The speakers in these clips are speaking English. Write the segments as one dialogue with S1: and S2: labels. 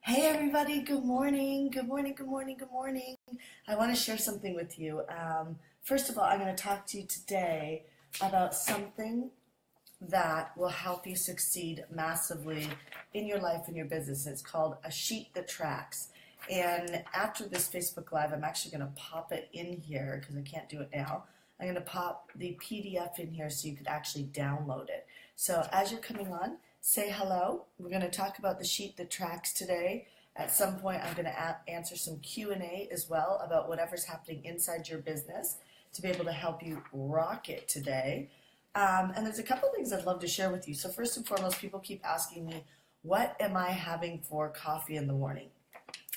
S1: Hey everybody, good morning, good morning, good morning, good morning. I want to share something with you. First of all, I'm going to talk to you today about something that will help you succeed massively in your life and your business. It's called a sheet that tracks. And after this Facebook Live, I'm actually going to pop it in here because I can't do it now. I'm going to pop the PDF in here so you could actually download it. So as you're coming on, say hello. We're going to talk about the sheet that tracks today. At some point, I'm going to answer some Q&A as well about whatever's happening inside your business to be able to help you rock it today. And there's a couple things I'd love to share with you. So first and foremost, people keep asking me, what am I having for coffee in the morning?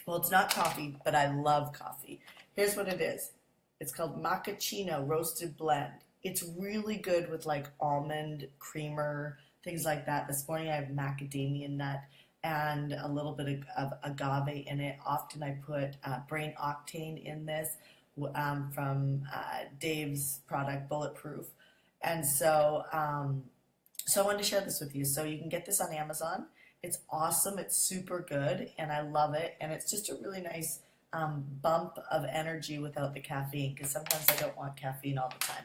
S1: Well, it's not coffee, but I love coffee. Here's what it is. It's called Macchiato Roasted Blend. It's really good with like almond creamer, things like that. This morning I have macadamia nut and a little bit of agave in it. Often I put brain octane in this from Dave's product, Bulletproof. And so I wanted to share this with you. So you can get this on Amazon. It's awesome. It's super good, and I love it. And it's just a really nice bump of energy without the caffeine, because sometimes I don't want caffeine all the time.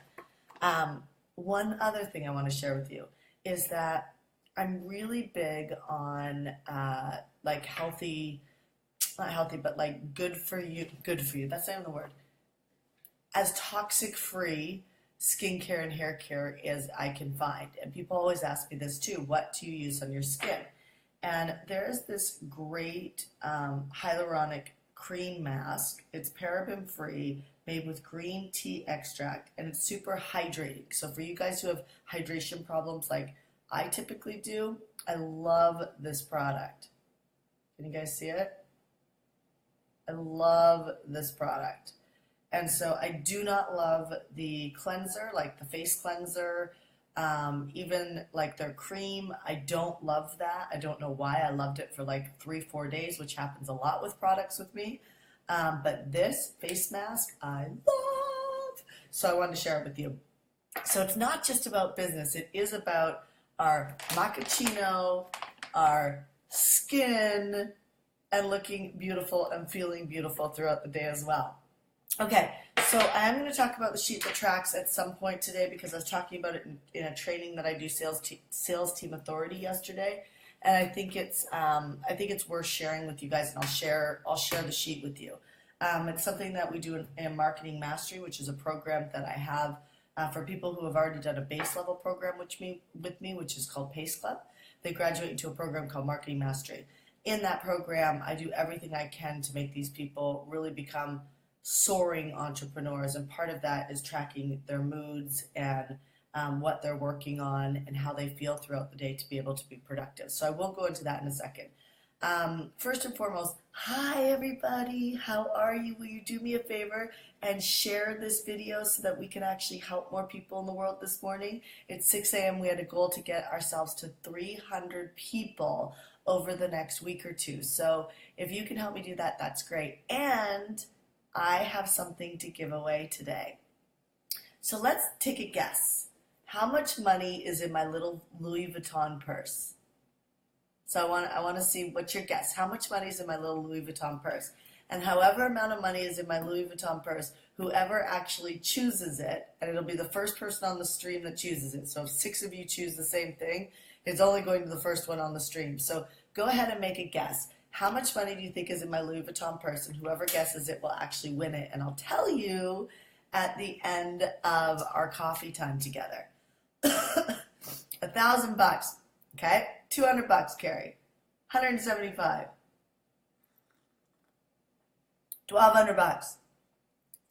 S1: One other thing I want to share with you is that I'm really big on like healthy, not healthy, but like good for you. That's not even the word. As toxic free skincare and hair care as I can find. And people always ask me this too. What do you use on your skin? And there's this great hyaluronic cream mask. It's paraben free, made with green tea extract, and it's super hydrating. So for you guys who have hydration problems like I typically do, I love this product. Can you guys see it? I love this product. And so I do not love the cleanser, like the face cleanser, even like their cream. I don't love that. I don't know why. I loved it for like 3-4 days, which happens a lot with products with me. But this face mask, I love. So I wanted to share it with you. So it's not just about business. It is about our macchiato, our skin, and looking beautiful and feeling beautiful throughout the day as well. Okay, so I am going to talk about the sheet that tracks at some point today because I was talking about it in a training that I do, Sales Team Authority, yesterday, and I think it's worth sharing with you guys, and I'll share the sheet with you. It's something that we do in Marketing Mastery, which is a program that I have for people who have already done a base level program with me, which is called Pace Club. They graduate into a program called Marketing Mastery. In that program, I do everything I can to make these people really become soaring entrepreneurs, and part of that is tracking their moods and what they're working on and how they feel throughout the day to be able to be productive. So I will go into that in a second. First and foremost, hi everybody, how are you? Will you do me a favor and share this video so that we can actually help more people in the world this morning? It's 6 a.m. We had a goal to get ourselves to 300 people over the next week or two. So if you can help me do that, that's great. And I have something to give away today. So let's take a guess. How much money is in my little Louis Vuitton purse? So I want to see what's your guess. How much money is in my little Louis Vuitton purse? And however amount of money is in my Louis Vuitton purse, whoever actually chooses it, and it'll be the first person on the stream that chooses it. So if 6 of you choose the same thing, it's only going to the first one on the stream. So go ahead and make a guess. How much money do you think is in my Louis Vuitton purse? And whoever guesses it will actually win it. And I'll tell you at the end of our coffee time together. $1,000, okay? $200, Carrie. $175. $1,200.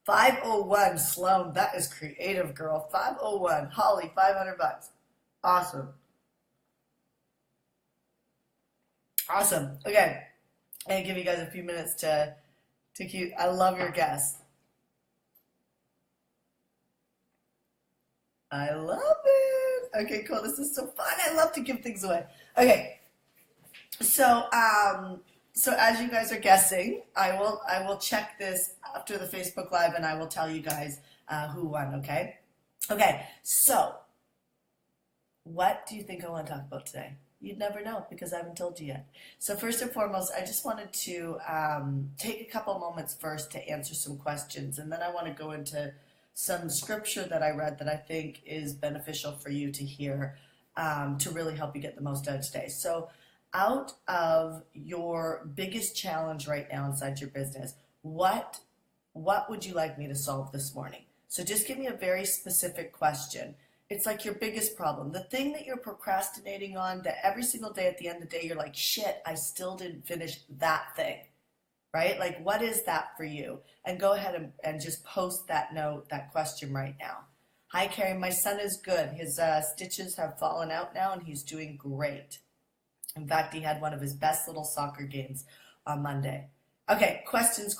S1: 501, Sloan. That is creative, girl. 501. Holly, $500. Awesome. Awesome. Okay. I'm going to give you guys a few minutes to cue. I love your guess. I love it. Okay, cool. This is so fun. I love to give things away. Okay. So as you guys are guessing, I will check this after the Facebook Live, and I will tell you guys who won, okay? Okay. So what do you think I want to talk about today? You'd never know because I haven't told you yet. So first and foremost, I just wanted to take a couple moments first to answer some questions, and then I want to go into some scripture that I read that I think is beneficial for you to hear to really help you get the most out of today. So out of your biggest challenge right now inside your business, what would you like me to solve this morning? So just give me a very specific question. It's like your biggest problem, the thing that you're procrastinating on, that every single day at the end of the day, you're like, shit, I still didn't finish that thing, right? Like, what is that for you? And go ahead and just post that note, that question right now. Hi, Carrie, my son is good. His stitches have fallen out now and he's doing great. In fact, he had one of his best little soccer games on Monday. Okay, questions.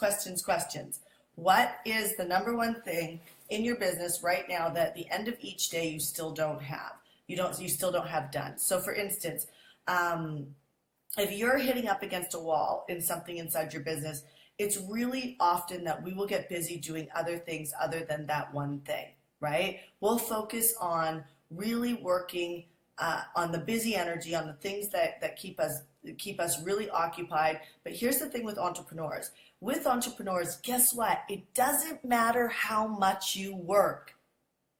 S1: What is the number one thing in your business right now that at the end of each day you still don't have? You still don't have done. So for instance, if you're hitting up against a wall in something inside your business, it's really often that we will get busy doing other things other than that one thing, right? We'll focus on really working on the busy energy, on the things that keep us really occupied. But here's the thing with entrepreneurs. With entrepreneurs, guess what? It doesn't matter how much you work.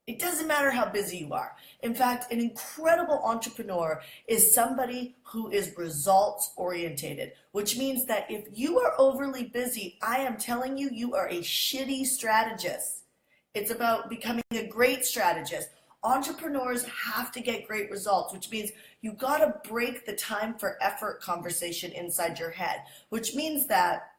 S1: It doesn't matter how busy you are. In fact, an incredible entrepreneur is somebody who is results orientated, which means that if you are overly busy, I am telling you, you are a shitty strategist. It's about becoming a great strategist. Entrepreneurs have to get great results, which means you got to break the time for effort conversation inside your head, which means that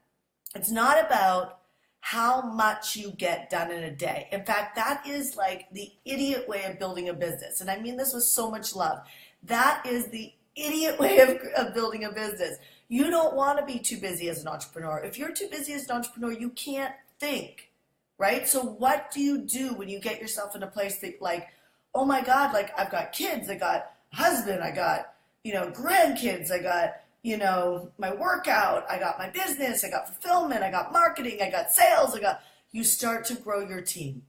S1: it's not about how much you get done in a day. In fact, that is like the idiot way of building a business. And I mean this with so much love. That is the idiot way of building a business. You don't want to be too busy as an entrepreneur. If you're too busy as an entrepreneur, you can't think, right? So what do you do when you get yourself in a place that like, oh my God, like I've got kids, I got a husband, I got, grandkids, I got, my workout, I got my business, I got fulfillment, I got marketing, I got sales, you start to grow your team,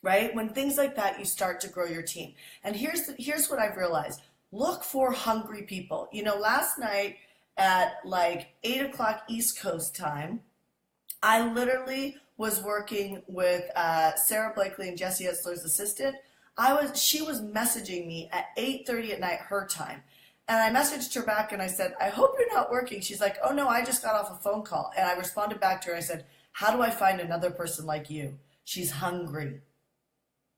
S1: right? When things like that, you start to grow your team. And here's what I've realized. Look for hungry people. Last night at like 8 o'clock East Coast time, I literally was working with Sarah Blakely and Jesse Esler's assistant. She was messaging me at 8:30 at night her time. And I messaged her back and I said, I hope you're not working. She's like, oh no, I just got off a phone call. And I responded back to her. I said, how do I find another person like you? She's hungry,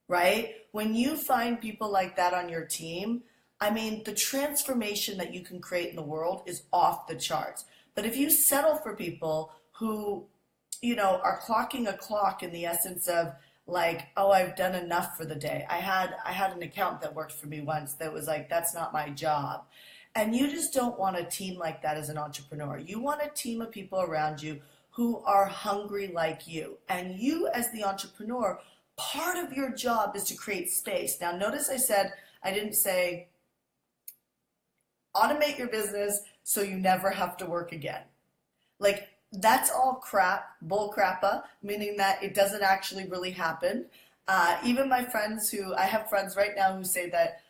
S1: right? When you find people like that on your team, I mean, the transformation that you can create in the world is off the charts. But if you settle for people who, are clocking a clock in the essence of like, oh, I've done enough for the day. I had an accountant that worked for me once that was like, that's not my job. And you just don't want a team like that as an entrepreneur. You want a team of people around you who are hungry like you. And you as the entrepreneur, part of your job is to create space. Now, notice I didn't say automate your business so you never have to work again. Like, that's all crap, bull crappa, meaning that it doesn't actually really happen. Even I have friends right now who say that,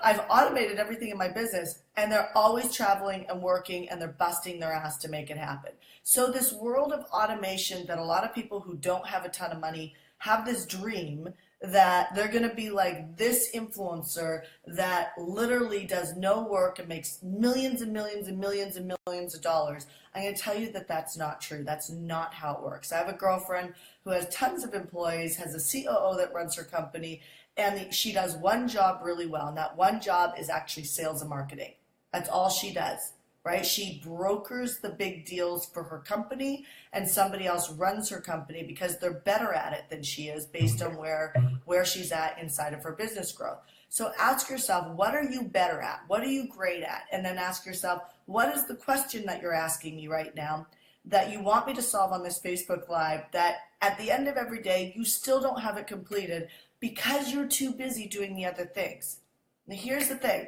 S1: I've automated everything in my business and they're always traveling and working and they're busting their ass to make it happen. So this world of automation that a lot of people who don't have a ton of money have this dream that they're going to be like this influencer that literally does no work and makes millions and millions and millions and millions of dollars. I'm going to tell you that that's not true. That's not how it works. I have a girlfriend who has tons of employees, has a COO that runs her company, and she does one job really well, and that one job is actually sales and marketing. That's all she does, right? She brokers the big deals for her company, and somebody else runs her company because they're better at it than she is based on where she's at inside of her business growth. So ask yourself, what are you better at? What are you great at? And then ask yourself, what is the question that you're asking me right now that you want me to solve on this Facebook Live that at the end of every day, you still don't have it completed because you're too busy doing the other things. Now, here's the thing.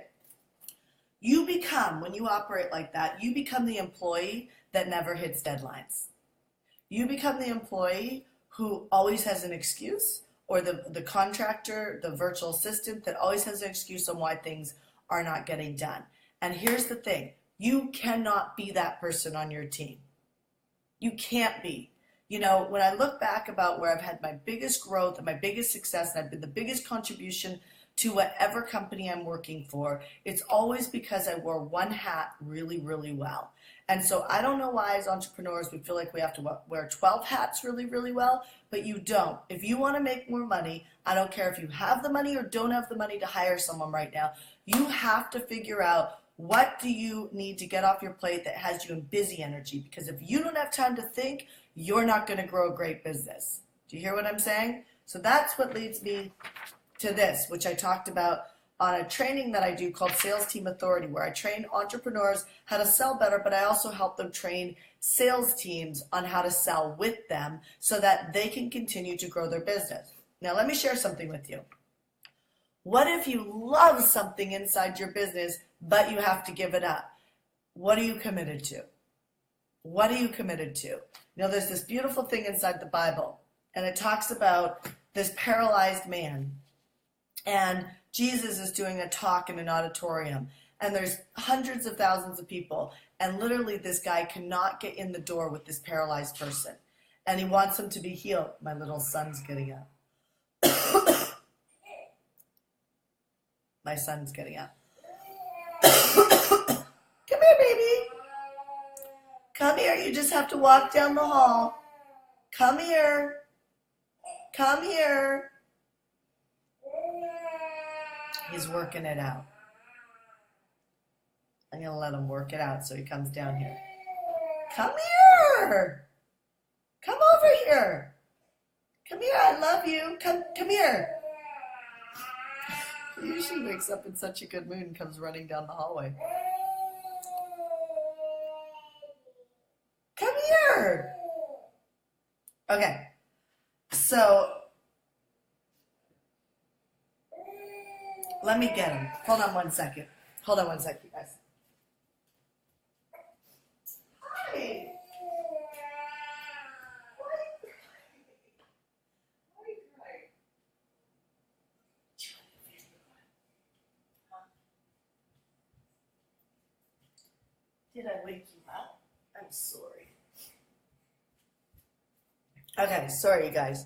S1: When you operate like that, you become the employee that never hits deadlines. You become the employee who always has an excuse, or the contractor, the virtual assistant that always has an excuse on why things are not getting done. And here's the thing, you cannot be that person on your team. You can't be. You know, when I look back about where I've had my biggest growth and my biggest success, and I've been the biggest contribution to whatever company I'm working for, it's always because I wore one hat really, really well. And so I don't know why as entrepreneurs we feel like we have to wear 12 hats really, really well, but you don't. If you want to make more money, I don't care if you have the money or don't have the money to hire someone right now, you have to figure out what do you need to get off your plate that has you in busy energy, because if you don't have time to think, you're not going to grow a great business. Do you hear what I'm saying? So that's what leads me to this, which I talked about on a training that I do called Sales Team Authority, where I train entrepreneurs how to sell better, but I also help them train sales teams on how to sell with them so that they can continue to grow their business. Now, let me share something with you. What if you love something inside your business, but you have to give it up? What are you committed to? What are you committed to? You know, there's this beautiful thing inside the Bible, and it talks about this paralyzed man. And Jesus is doing a talk in an auditorium, and there's hundreds of thousands of people, and literally this guy cannot get in the door with this paralyzed person, and he wants him to be healed. My little son's getting up. My son's getting up. Come here, baby. Come here. You just have to walk down the hall. Come here. Come here. He's working it out. I'm going to let him work it out so he comes down here. Come here. Come over here. Come here. I love you. Come here. He usually wakes up in such a good mood and comes running down the hallway. Come here. Okay. So let me get him. Hold on one second. Hold on one second, guys. Hi. Did I wake you up? I'm sorry. Okay, sorry, you guys.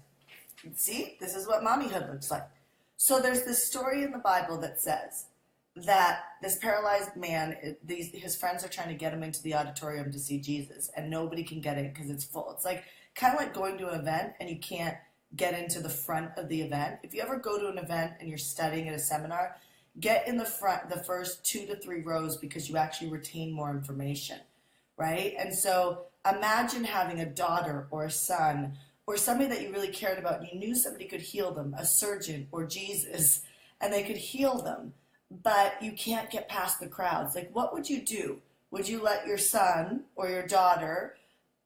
S1: See, this is what mommyhood looks like. So there's this story in the Bible that says that this paralyzed man, his friends are trying to get him into the auditorium to see Jesus, and nobody can get in because it's full. It's like kind of like going to an event and you can't get into the front of the event. If you ever go to an event and you're studying at a seminar, get in the front, the first 2 to 3 rows, because you actually retain more information, right? And so imagine having a daughter or a son or somebody that you really cared about, and you knew somebody could heal them, a surgeon or Jesus, and they could heal them, but you can't get past the crowds. Like, what would you do? Would you let your son or your daughter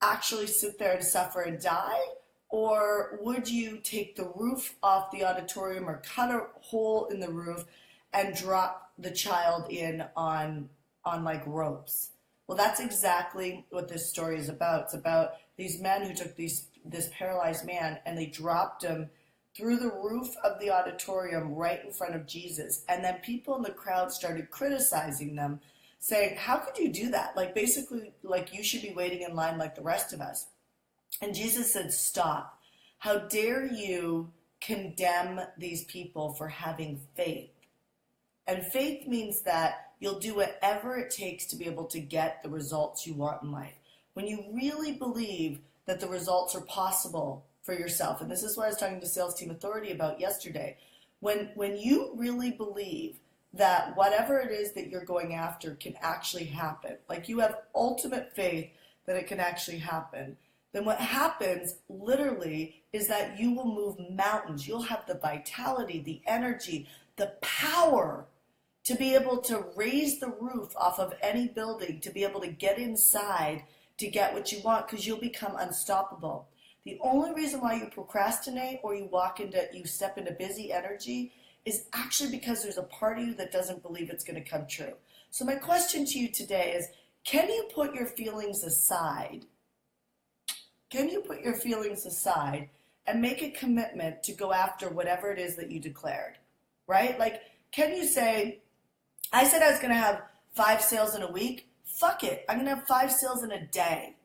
S1: actually sit there and suffer and die? Or would you take the roof off the auditorium or cut a hole in the roof and drop the child in on like ropes? Well, that's exactly what this story is about. It's about these men who took this paralyzed man and they dropped him through the roof of the auditorium right in front of Jesus. And then people in the crowd started criticizing them, saying, how could you do that? Like, basically, like, you should be waiting in line like the rest of us. And Jesus said, stop. How dare you condemn these people for having faith? And faith means that you'll do whatever it takes to be able to get the results you want in life. When you really believe that the results are possible for yourself, and this is what I was talking to Sales Team Authority about yesterday, when you really believe that whatever it is that you're going after can actually happen, like you have ultimate faith that it can actually happen, then what happens literally is that you will move mountains. You'll have the vitality, the energy, the power to be able to raise the roof off of any building, to be able to get inside to get what you want, because you'll become unstoppable. The only reason why you procrastinate or you step into busy energy is actually because there's a part of you that doesn't believe it's going to come true. So my question to you today is, can you put your feelings aside? Can you put your feelings aside and make a commitment to go after whatever it is that you declared, right? Like, can you say, I said I was going to have 5 sales in a week. Fuck it. I'm going to have 5 sales in a day.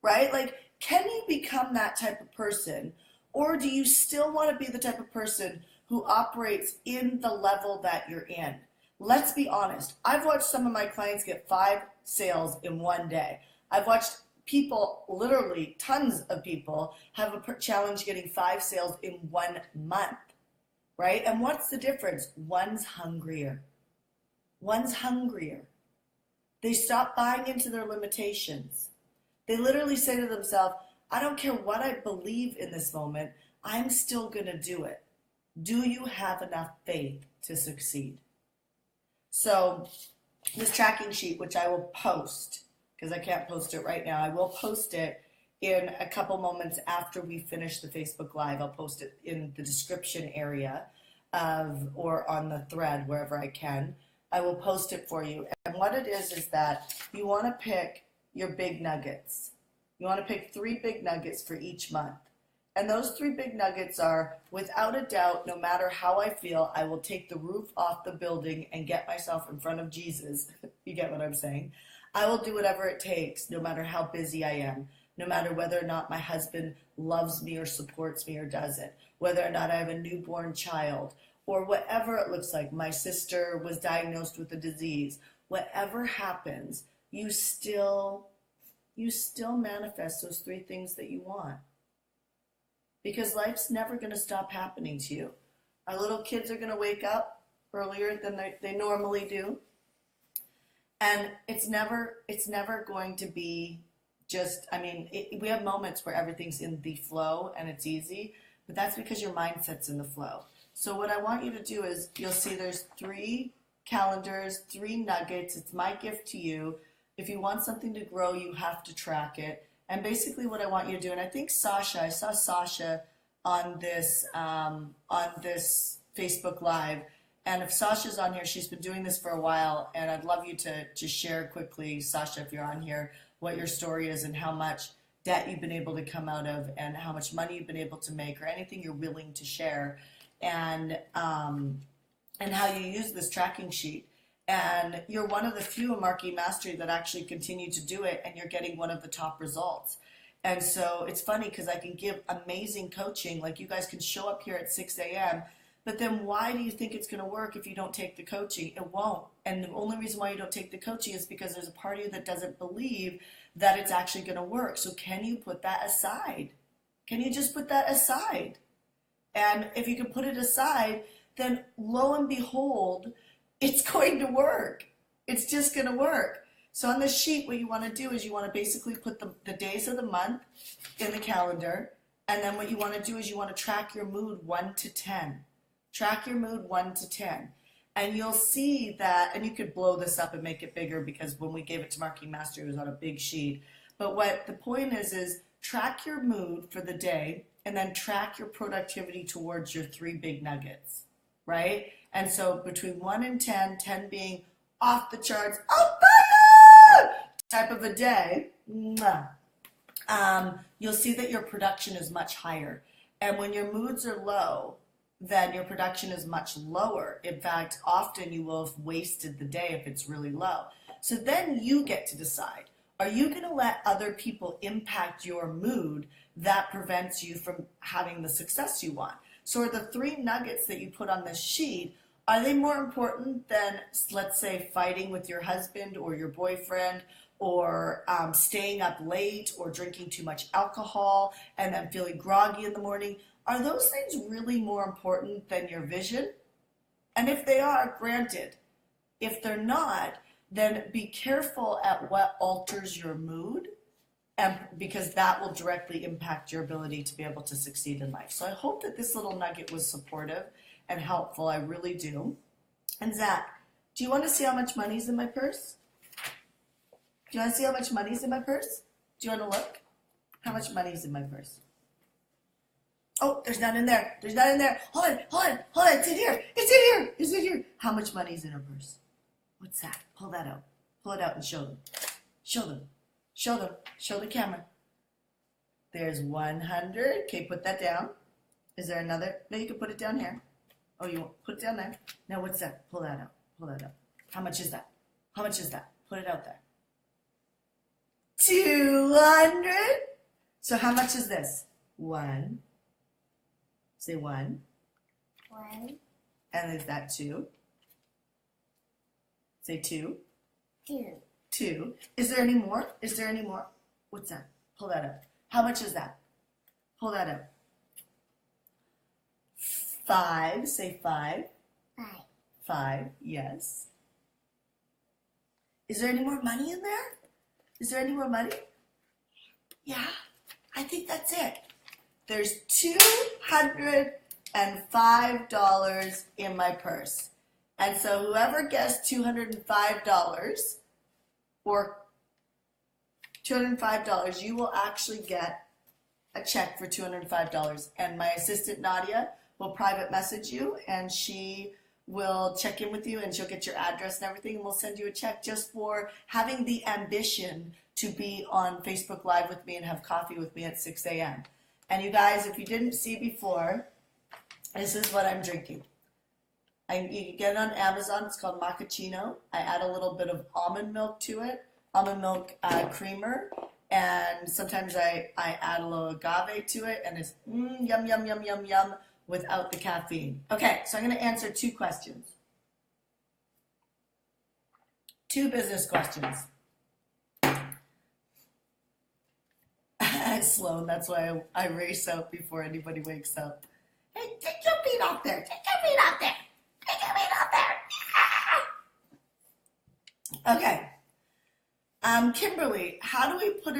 S1: Right? Like, can you become that type of person? Or do you still want to be the type of person who operates in the level that you're in? Let's be honest. I've watched some of my clients get 5 sales in one day. I've watched people, literally tons of people, have a challenge getting 5 sales in 1 month, right? And what's the difference? One's hungrier. One's hungrier. They stop buying into their limitations. They literally say to themselves, I don't care what I believe in this moment, I'm still going to do it. Do you have enough faith to succeed? So this tracking sheet, which I will post, because I can't post it right now, I will post it in a couple moments after we finish the Facebook Live. I'll post it in the description area or on the thread, wherever I can. I will post it for you. And what it is that you want to pick your big nuggets. You want to pick 3 big nuggets for each month. And those 3 big nuggets are, without a doubt, no matter how I feel, I will take the roof off the building and get myself in front of Jesus. You get what I'm saying? I will do whatever it takes, no matter how busy I am, no matter whether or not my husband loves me or supports me or doesn't, whether or not I have a newborn child, or whatever it looks like. My sister was diagnosed with a disease. Whatever happens, you still manifest those 3 things that you want. Because life's never going to stop happening to you. Our little kids are going to wake up earlier than they normally do. And it's never going to be just, we have moments where everything's in the flow and it's easy, but that's because your mindset's in the flow. So what I want you to do is, you'll see there's 3 calendars, 3 nuggets. It's my gift to you. If you want something to grow, you have to track it. And basically what I want you to do, and I think I saw Sasha on this Facebook Live. And if Sasha's on here, she's been doing this for a while. And I'd love you to share quickly, Sasha, if you're on here, what your story is and how much debt you've been able to come out of and how much money you've been able to make, or anything you're willing to share. And how you use this tracking sheet. And you're one of the few in Marquee Mastery that actually continue to do it, and you're getting one of the top results. And so it's funny because I can give amazing coaching, like you guys can show up here at 6 a.m., but then why do you think it's going to work if you don't take the coaching? It won't. And the only reason why you don't take the coaching is because there's a part of you that doesn't believe that it's actually going to work. So can you put that aside? Can you just put that aside? And if you can put it aside, then lo and behold, it's going to work. It's just going to work. So on the sheet, what you want to do is you want to basically put the days of the month in the calendar. And then what you want to do is you want to track your mood 1 to 10. Track your mood 1 to 10. And you'll see that, and you could blow this up and make it bigger because when we gave it to Marquee Master, it was on a big sheet. But what the point is track your mood for the day and then track your productivity towards your 3 big nuggets, right? And so between 1 and 10, 10 being off the charts, oh, fire! Type of a day, you'll see that your production is much higher. And when your moods are low, then your production is much lower. In fact, often you will have wasted the day if it's really low. So then you get to decide, are you going to let other people impact your mood that prevents you from having the success you want? So are the 3 nuggets that you put on this sheet, are they more important than, let's say, fighting with your husband or your boyfriend, or staying up late, or drinking too much alcohol and then feeling groggy in the morning? Are those things really more important than your vision? And if they are, granted. If they're not, then be careful at what alters your mood, and because that will directly impact your ability to be able to succeed in life. So I hope that this little nugget was supportive and helpful. I really do. And Zach, do you want to see how much money's in my purse? Do you want to see how much money's in my purse? Do you want to look? How much money's in my purse? Oh, there's none in there. There's none in there. Hold on. It's in here. It's in here. How much money's in her purse? What's that? Pull that out. Pull it out and show them. Show the camera. There's 100. Okay, put that down. Is there another? No, you can put it down here. Oh, you won't put it down there. Now, what's that? Pull that out. Pull that up. How much is that? How much is that? Put it out there. 200. So how much is this? 1. Say 1.
S2: 1.
S1: And is that 2? Say 2.
S2: 2.
S1: 2. Is there any more? Is there any more? What's that? Pull that up. How much is that? Pull that up. 5. Say 5.
S2: 5.
S1: 5. Yes. Is there any more money in there? Is there any more money? Yeah. I think that's it. There's $205 in my purse. And so whoever guessed $205 or $205, you will actually get a check for $205. And my assistant Nadia will private message you, and she will check in with you, and she'll get your address and everything, and we'll send you a check just for having the ambition to be on Facebook Live with me and have coffee with me at 6 a.m. And you guys, if you didn't see before, this is what I'm drinking. You can get it on Amazon. It's called macchiato. I add a little bit of almond milk to it, almond milk creamer, and sometimes I add a little agave to it, and it's yum, yum, yum, yum, yum without the caffeine. Okay, so I'm going to answer 2 questions. 2 business questions. Sloan, that's why I race out before anybody wakes up. Hey, take your feet off there. Take your feet off there. Take your feet off there. Okay. Kimberly, how do we put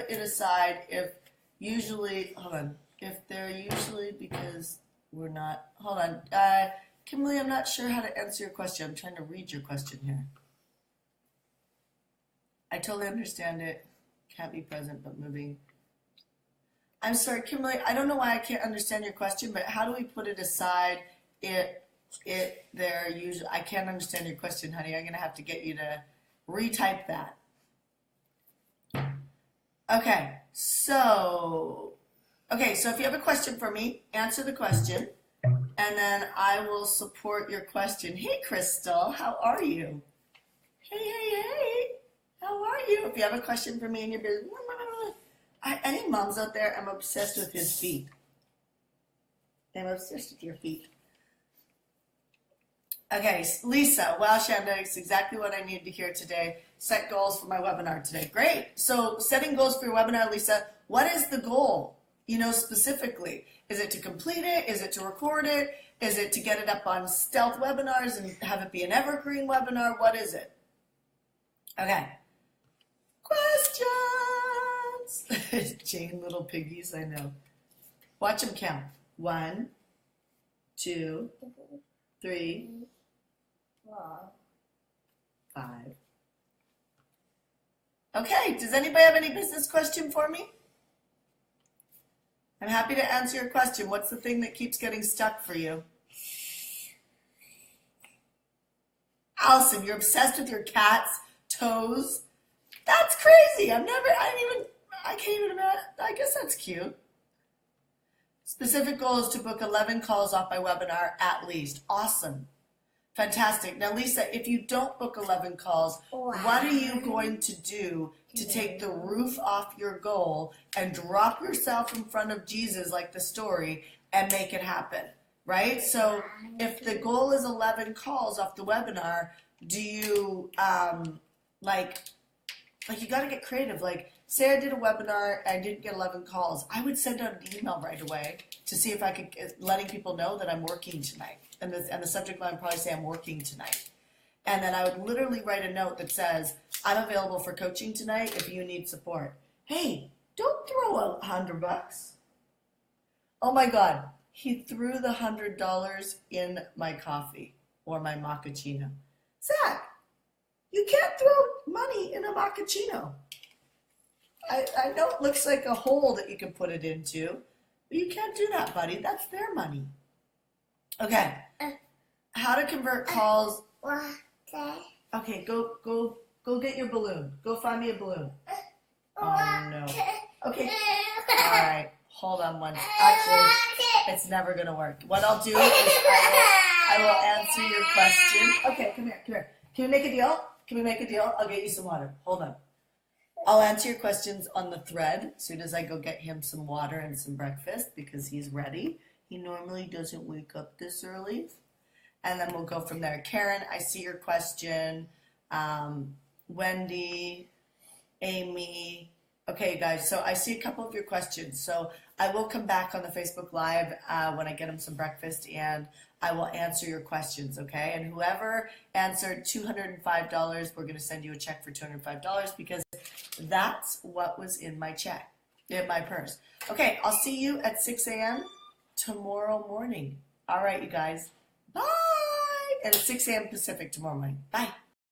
S1: it aside if usually, hold on, if they're usually because we're not, hold on. Kimberly, I'm not sure how to answer your question. I'm trying to read your question here. I totally understand it. Can't be present but moving. I'm sorry, Kimberly, I don't know why I can't understand your question, but how do we put it aside they're usually, I can't understand your question, honey. I'm going to have to get you to retype that. Okay, so if you have a question for me, answer the question, and then I will support your question. Hey, Crystal, how are you? Hey, how are you? If you have a question for me in your business, any moms out there, I'm obsessed with his feet. I'm obsessed with your feet. Okay, Lisa, wow, Shanda, it's exactly what I needed to hear today. Set goals for my webinar today. Great. So setting goals for your webinar, Lisa, what is the goal? Specifically, is it to complete it? Is it to record it? Is it to get it up on stealth webinars and have it be an evergreen webinar? What is it? Okay. Questions. Jane, little piggies, I know. Watch them count. 1, 2, 3, 4, 5. Okay, does anybody have any business question for me? I'm happy to answer your question. What's the thing that keeps getting stuck for you? Allison, you're obsessed with your cat's toes? That's crazy. I can't even imagine. I guess that's cute. Specific goal is to book 11 calls off my webinar at least. Awesome. Fantastic. Now, Lisa, if you don't book 11 calls, what are you going to do to take the roof off your goal and drop yourself in front of Jesus like the story and make it happen, right? So if the goal is 11 calls off the webinar, do you, you got to get creative. Like, say I did a webinar and I didn't get 11 calls. I would send out an email right away to see if I could, letting people know that I'm working tonight. And the subject line would probably say I'm working tonight. And then I would literally write a note that says, I'm available for coaching tonight if you need support. Hey, don't throw out $100. Oh my God, he threw the $100 in my coffee or my macchiato. Zach, you can't throw money in a macchiato. I know it looks like a hole that you can put it into, but you can't do that, buddy. That's their money. Okay. How to convert calls. Okay, go get your balloon. Go find me a balloon. Oh no. Okay. All right. Hold on one. Actually, it's never gonna work. What I'll do is I will answer your question. Okay, come here, come here. Can we make a deal? Can we make a deal? I'll get you some water. Hold on. I'll answer your questions on the thread as soon as I go get him some water and some breakfast because he's ready. He normally doesn't wake up this early. And then we'll go from there. Karen, I see your question. Wendy, Amy. Okay, guys, so I see a couple of your questions. So I will come back on the Facebook Live when I get him some breakfast and I will answer your questions, okay? And whoever answered $205, we're going to send you a check for $205 because that's what was in my check, in my purse. Okay, I'll see you at 6 a.m. tomorrow morning. All right, you guys. Bye! And it's 6 a.m. Pacific tomorrow morning. Bye.